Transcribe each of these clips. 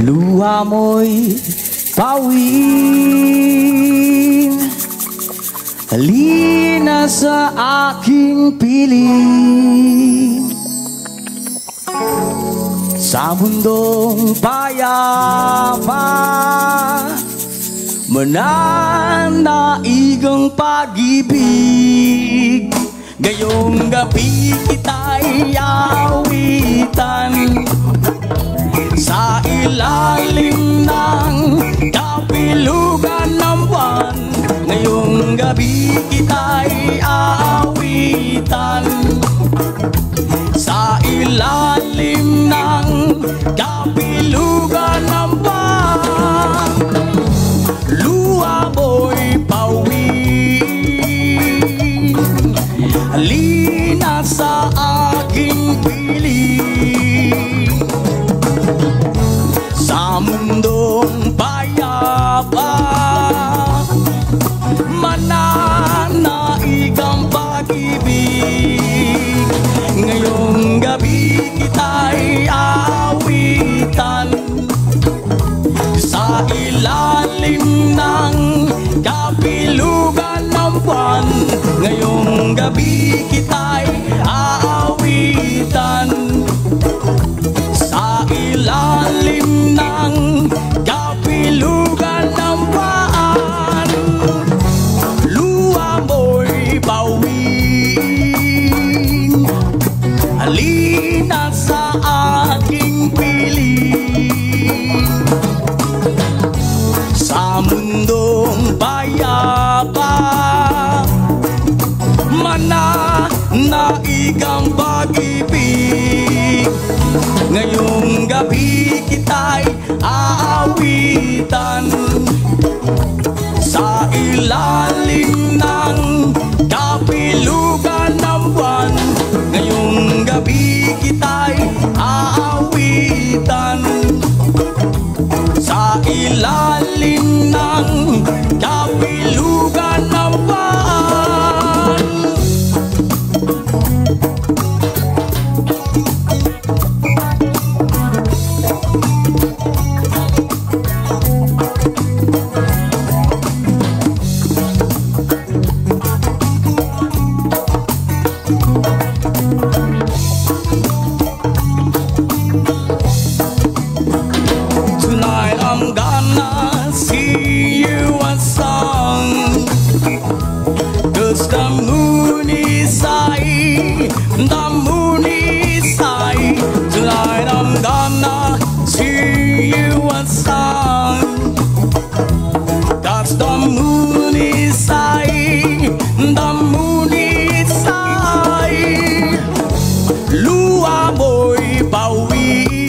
Luha mo'y pawin, halina sa aking piling. Sa mundong payapa, mananaigang pag-ibig. Ngayong gabi kita'y awitan sa ilalim ng kapilugan ng buwan. Ngayong gabi kita'y aawitan sa ilalim ng kapilugan ng buwan. Luha mo'y pawin, halina sa aking piling. Sa mundong payapa, mananaig ang pag-ibig. Ngayong gabi kita'y aawitan sa ilalim ng kapilugan ng buwan. Ngayong gabi kita'y aawitan sa ilalim ng kapilugan ng buwan. Luha mo'y bawin, halina sa aking piling. Sa mundong payapa, mananaig ang pag-ibig. Ngayong gabi kita'y aawitan sa ilalim ng kapilugan ng buwan. Ngayong gabi kita'y aawitan sa ilalim ng kapilugan ng buwan. Tonight I'm gonna sing you a song, 'cause the moon is high, the moon is high. Tonight I'm gonna sing you a song, 'cause the moon is high, the moon is high. Luha mo'y bawin,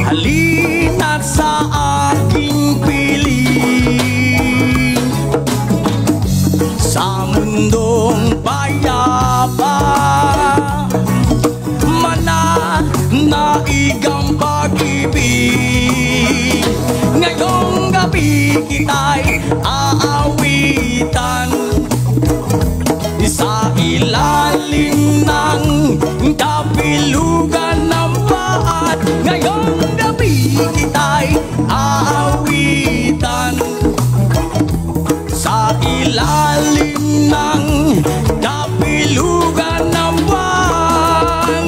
halina sa aking piling. Sa mundong payapa, mananaig ang pag-ibig. Ngayong gabi kita'y aawitan sa ilalim ng kapilugan ng buwan. Ngayong gabi kita'y aawitan sa ilalim ng kapilugan ng buwan.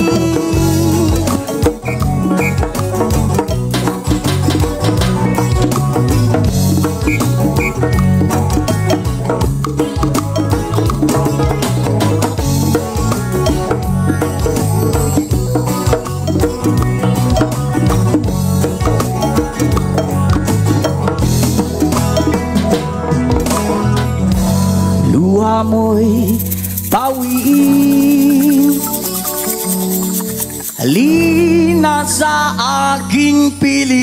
Luha mo'y pawin, halina sa aking piling.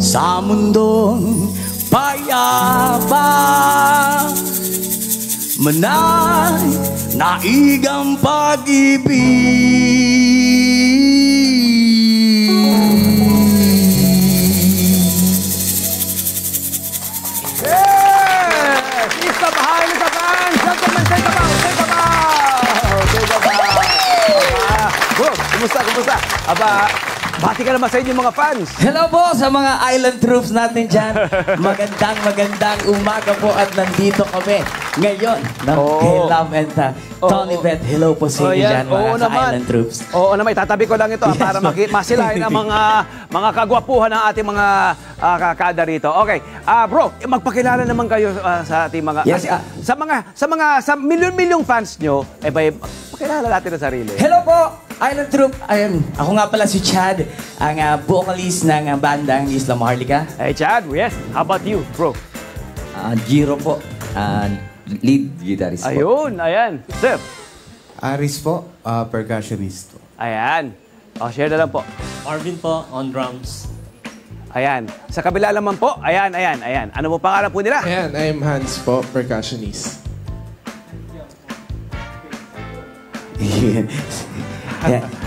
Sa mundong payapa, mananaig ang pag-ibig. Isa behind the band, gentlemen, take a bow, take a bow, take a bow. Kamusta? Aba, bati ka naman sa inyong mga fans. Hello po sa mga island troops natin dyan. Magandang umaga po at nandito kami ngayon ng K-Love and Tony Beth. Hello po sa inyo dyan, mga island troops. Oo naman, itatabi ko lang ito para masilahin ang mga kagwapuhan ng ating mga kakada rito. Okay, bro, magpakilala naman kayo sa ating mga... Yes, sa milyon-milyong fans nyo, pakilala natin ang sarili. Hello po, Island Troop. Ayun, ako nga pala si Chad, ang vocalist ng bandang Isla Maharlika. Hey Chad, yes. How about you, bro? Giro po, lead guitarist po. Ayun, ayan. Sir? Aris po, percussionist po. Ayan. Share na lang po. Marvin po, on drums. Ayan. Sa kabila naman po, ayan. Ano po pangalan po nila? Ayan, I'm Hans po, percussionist.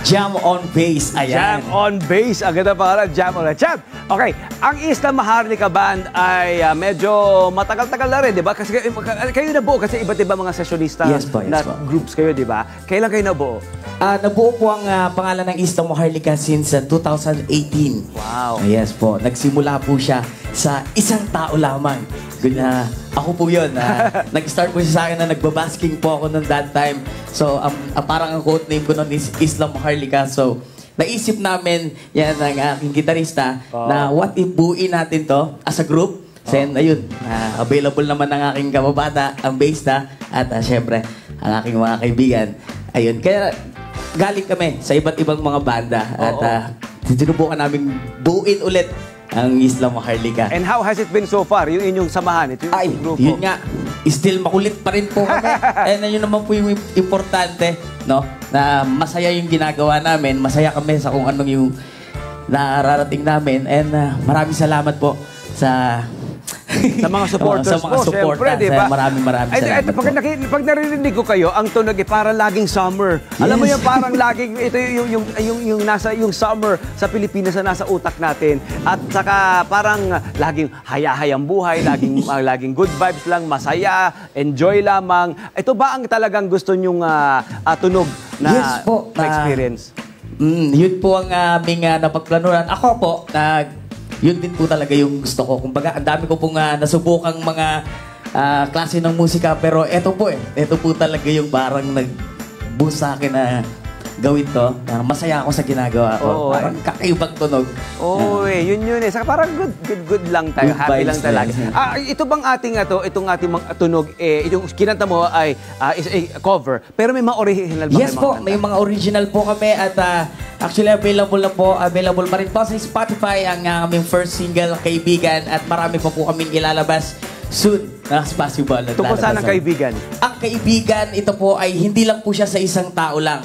Jam on bass, ayan. Jam on bass. Ang ganda pangalan, Jam on bass. Chad, okay. Ang Isla Maharlika Band ay medyo matagal-tagal na rin, di ba? Kasi kayo nabuo kasi iba't iba mga sessionista na groups kayo, di ba? Kailan kayo nabuo? Nabuo po ang pangalan ng Isla Maharlika since 2018. Wow. Yes po. Nagsimula po siya sa isang tao lamang. Ako po yun. Nag-start po siya sa akin na nagbabasking po ako noon that time. So, parang ang quote name ko noon is Isla Maharlika. So, naisip namin, yan ang aking gitarista, na what if buuin natin to as a group? Then, ayun, available naman ang aking kababata, ang bassista, at syempre, ang aking mga kaibigan. Ayun, kaya galing kami sa iba't ibang mga banda. At sinubukan namin buuin ulit ang Isla Maharlika. And how has it been so far? Yung inyong samahan, ito yung grupo. Yun nga. Still makulit pa rin po kami. And yun naman po yung importante, no? Na masaya yung ginagawa namin. Masaya kami sa kung anong yung nararating namin. And maraming salamat po sa mga supporters po, siyempre, di ba? Maraming salamat po. Pag naririnig ko kayo, ang tunog parang laging summer. Alam mo yun, parang laging, ito yung summer sa Pilipinas na nasa utak natin. At saka parang laging hayahayang buhay, laging good vibes lang, masaya, enjoy lamang. Ito ba ang talagang gusto nyong tunog na experience? Yun po ang aming napagplanuran. Ako po, yun din po talaga yung gusto ko. Kumbaga, ang dami ko pong nasubukang mga klase ng musika. Pero eto po talaga yung parang nag-boost sa akin na gawin to. Masaya ako sa ginagawa ko. Parang kakaibang tunog. Yun. Saka parang good lang tayo. Good happy lang vibes talaga. Ito bang itong ating tunog, yung kinanta mo ay is a cover, pero may mga original ba? Yes po, may mga original po kami at actually available pa rin po sa Spotify ang aming first single, Kaibigan, at marami pa po kaming ilalabas soon na possible. Tungkol saan ang Kaibigan? Ang Kaibigan, ito po ay hindi lang po siya sa isang tao lang.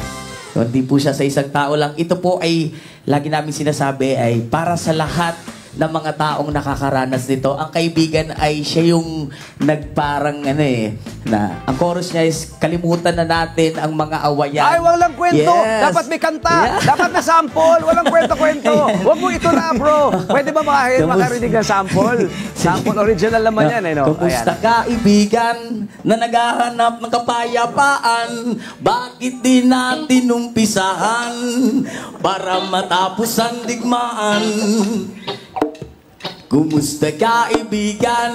Hindi po siya sa isang tao lang. Ito po ay, lagi namin sinasabi, ay para sa lahat ng mga taong nakakaranas nito. Ang kaibigan ay siya yung nagparang na ang chorus niya is kalimutan na natin ang mga awayan. Ay, walang kwento. Dapat may kanta. Dapat may sample. Walang kwento-kwento. Huwag mo ito na, bro. Pwede ba makarinig ng sample? Sample original naman yan, no? Kamusta kaibigan na naghahanap ng kapayapaan? Bakit di natin umpisahan para matapos ang digmaan? Kumusta kaibigan?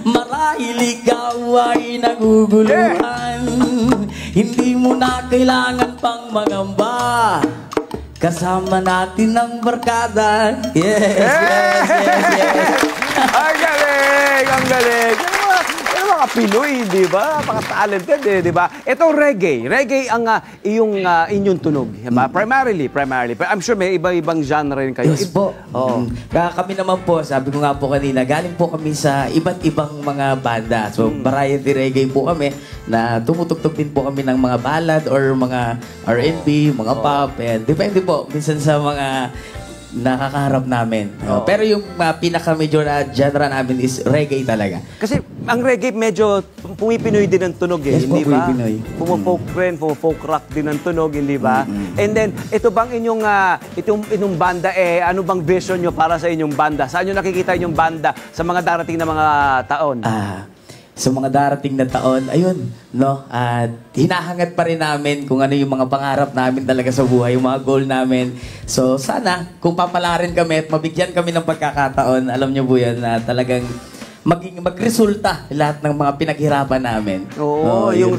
Marahil ikaw ay naguguluhan. Hindi mo na kailangan pang mangamba. Kasama natin ang barkada. Yes. Ang galing! Ang galing! Yung mga Pinoy, di ba? Mga talented, di ba? Itong reggae. Reggae ang inyong tunog. Primarily. I'm sure may iba-ibang genre rin kayo. Yes po. Kami naman po, sabi ko nga po kanina, galing po kami sa iba't ibang mga banda. So, variety reggae po kami na tumutugtog din po kami ng mga ballad or mga R&B, mga pop. And depende po, minsan sa mga nakakaharap namin. Pero yung pinaka-major na genre namin is reggae talaga. Kasi ang reggae medyo pumipinoy din ang tunog Yes, hindi ba? pumipinoy. Folk rock din ang tunog, hindi ba? And then, ito bang inyong banda, ano bang vision nyo para sa inyong banda? Saan nyo nakikita inyong banda sa mga darating na mga taon? sa mga darating na taon, ayun, no? At hinahangad pa rin namin kung ano yung mga pangarap namin talaga sa buhay, yung mga goal namin. So, sana, kung papalarin kami at mabigyan kami ng pagkakataon, alam niyo po yan, na talagang magresulta lahat ng mga pinaghirapan namin. Oo, yung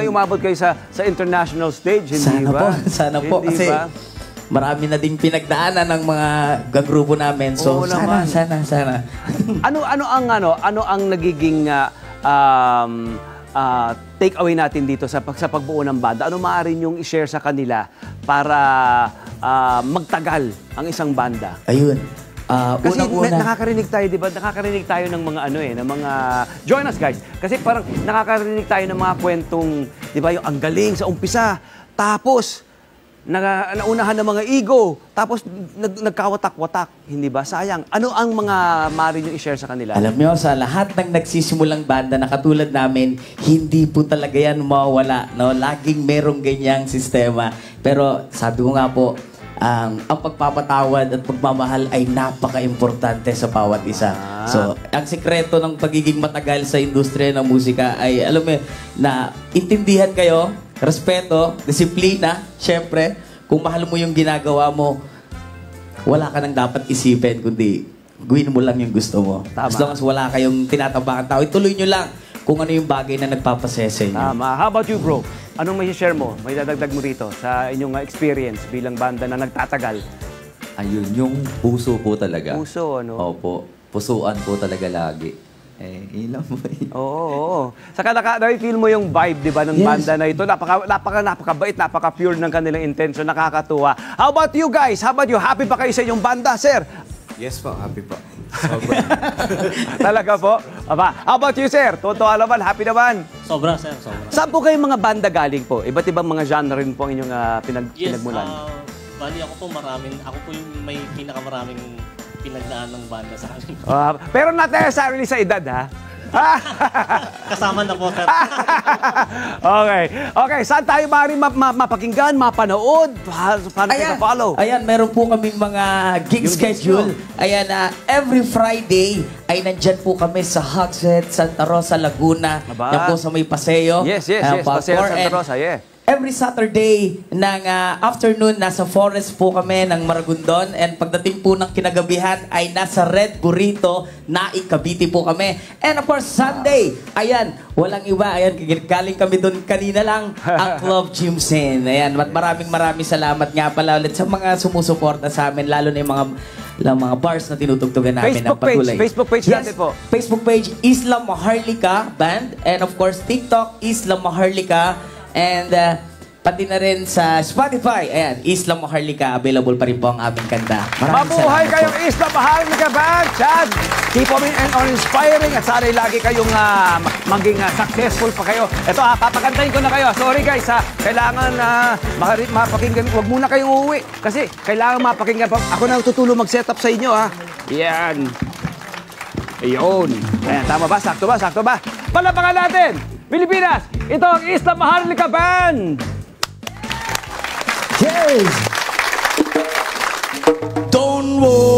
umabot kayo sa international stage, hindi sana ba? Sana po, Hindi kasi ba? marami na ding pinagdaanan ng mga grupo namin. So, Oo naman. sana. Ano ang nagiging take away natin dito sa pagbuo ng banda? Ano maaari niyong i-share sa kanila para magtagal ang isang banda? Ayun. Kasi Unang-una, nakakarinig tayo, di ba? Nakakarinig tayo ng mga ng mga join us guys. Kasi parang nakakarinig tayo ng mga kwentong, di ba, yung ang galing sa umpisa. Tapos naunahan ng mga ego. Tapos nagkawatak-watak, hindi ba? Sayang. Ano ang mga maaari nyo i-share sa kanila? alam nyo, sa lahat ng nagsisimulang banda na katulad namin, hindi po talaga yan mawawala. No? Laging merong ganyang sistema. Pero sabi ko nga po, ang pagpapatawad at pagmamahal ay napaka-importante sa bawat isa. So, ang sikreto ng pagiging matagal sa industriya ng musika ay, alam mo, na intindihan kayo, respeto, disiplina, syempre, kung mahal mo yung ginagawa mo, wala ka nang dapat isipin, kundi gawin mo lang yung gusto mo. Tama. As long as wala kayong tinatabakan tao, ituloy nyo lang kung ano yung bagay na nagpapasaya sa inyo. Tama. How about you, bro? Anong may share mo? May dadagdag mo rito sa inyong experience bilang banda na nagtatagal? Ayun, yung puso po talaga. Puso, ano? Opo. Pusuan po talaga lagi. Ilan mo Oo. Saka na-feel mo yung vibe, di ba, ng Yes. banda na ito. Napakabait, napaka-pure ng kanilang intention, nakakatuwa. How about you guys? How about you? Happy ba kayo sa inyong banda, sir? Yes po, happy po. Sobra. Talaga po? Aba, how about you, sir? Totoo naman, happy naman. Sobra, sir. Sobra. Saan po kayo mga banda galing po? Iba't ibang mga genre rin po ang inyong pinagmulan. Bali ako po ako po yung may pinakamaraming pinagdaan ng banda sa akin. Pero not necessarily sa edad, ha? Kasama na po, sir. Okay, saan tayo maaari mapakinggan, mapanood? Paano kayo follow? Ayan, meron po kaming mga gig Yung gigs schedule. nyo. Ayan, every Friday ay nandyan po kami sa Hugset, Santa Rosa, Laguna. Aba. Yan po sa may Paseo. Yes, Paseo Paseo Santa Rosa, yeah. Every Saturday ng afternoon, nasa forest po kami ng Maragondon. And pagdating po ng kinagabihan ay nasa Red Burrito, Naik, Cavite po kami. And of course, Sunday, ayan, walang iba. Ayan, galing kami doon kanina lang, ang Club Jimson. Ayan, at maraming salamat nga pala ulit sa mga sumusuporta sa amin, lalo na yung mga bars na tinutugtugan namin ng patuloy. Facebook page natin po. Facebook page, Isla Maharlika Band. And of course, TikTok, Isla Maharlika. And pati na rin sa Spotify, ayan, Isla Maharlika, available pa rin po ang aming kanta. Mabuhay kayong Isla Maharlika Band, Chad! Keep on inspiring at sana'y lagi kayong maging successful pa kayo. Ito papakantahin ko na kayo. Sorry guys, kailangan mapakinggan. Huwag muna kayong uuwi kasi kailangan mapakinggan. Ako na tutulong mag-set up sa inyo, ha? Yan. Ayun. Ayan, tama ba? Sakto ba? Sakto ba? Palapakan natin! Pilipinas! Ito ang Isla Maharlika Band! Cheers! Don't worry.